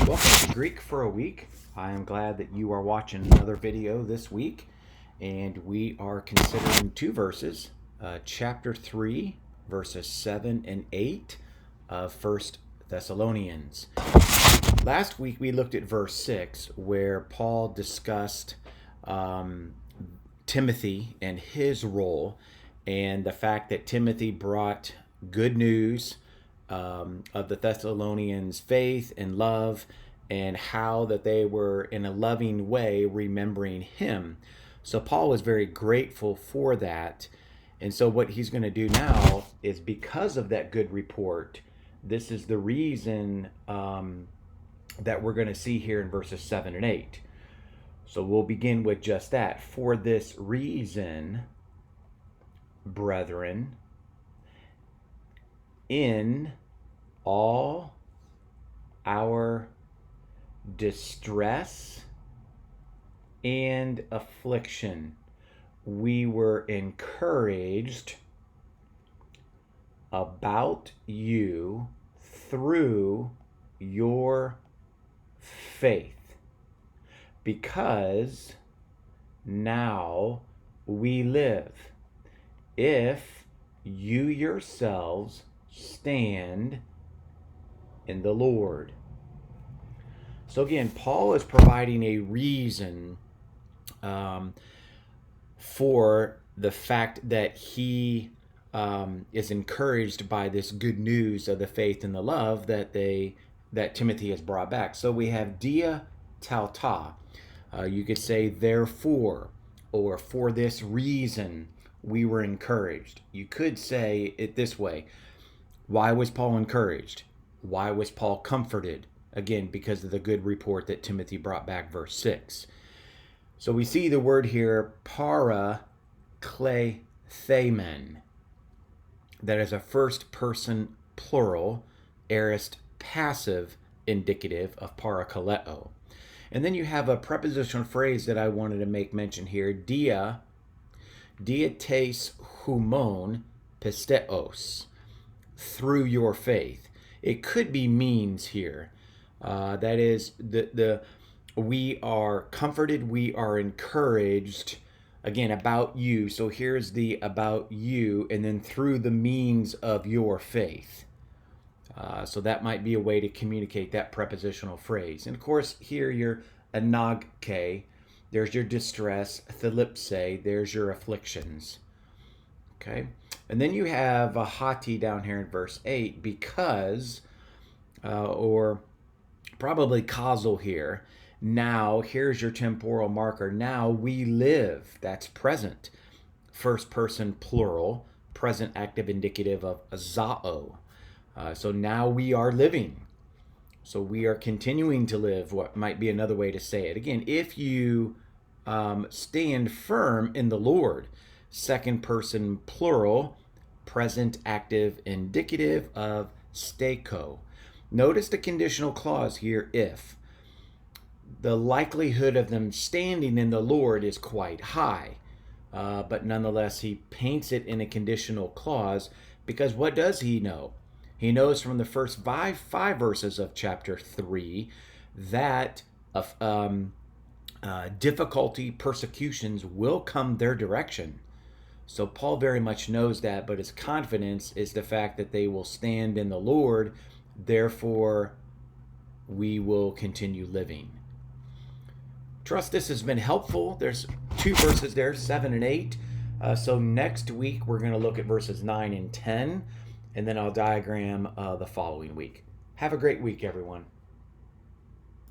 Welcome to Greek for a Week. I am glad that you are watching another video this week, and we are considering two verses, chapter 3, verses 7 and 8 of 1 Thessalonians. Last week we looked at verse 6, where Paul discussed Timothy and his role, and the fact that Timothy brought good news of the Thessalonians' faith and love, and how that they were in a loving way remembering him. So Paul was very grateful for that. And so what he's going to do now is, because of that good report, this is the reason that we're going to see here in verses 7 and 8. So we'll begin with just that. For this reason, brethren, in all our distress and affliction, we were encouraged about you through your faith, because now we live, if you yourselves stand in the Lord. So again, Paul is providing a reason for the fact that he is encouraged by this good news of the faith and the love that Timothy has brought back. So we have dia tauta. You could say therefore, or for this reason we were encouraged. You could say it this way: why was Paul encouraged? Why was Paul comforted? Again, because of the good report that Timothy brought back, verse 6. So we see the word here, paraklethemen. That is a first person plural, aorist passive indicative of parakaleo. And then you have a prepositional phrase that I wanted to make mention here, dia tes humon pisteos, through your faith. It could be means here. That is, we are comforted, we are encouraged, again, about you. So here's the about you, and then through the means of your faith. So that might be a way to communicate that prepositional phrase. And of course, here your anagke, there's your distress, thelipse, there's your afflictions. Okay? And then you have a hati down here in verse 8, because, or probably causal here. Now, here's your temporal marker. Now we live. That's present. First person plural, present active indicative of zao. So now we are living. So we are continuing to live, what might be another way to say it. Again, if you stand firm in the Lord, second person plural, present active indicative of steko. Notice the conditional clause here, if. The likelihood of them standing in the Lord is quite high, but nonetheless he paints it in a conditional clause, because what does he know? He knows from the first five verses of chapter 3 that difficulty, persecutions will come their direction. So Paul very much knows that, but his confidence is the fact that they will stand in the Lord, therefore we will continue living. Trust this has been helpful. There's two verses there, 7 and 8. So next week we're going to look at verses 9 and 10, and then I'll diagram the following week. Have a great week, everyone.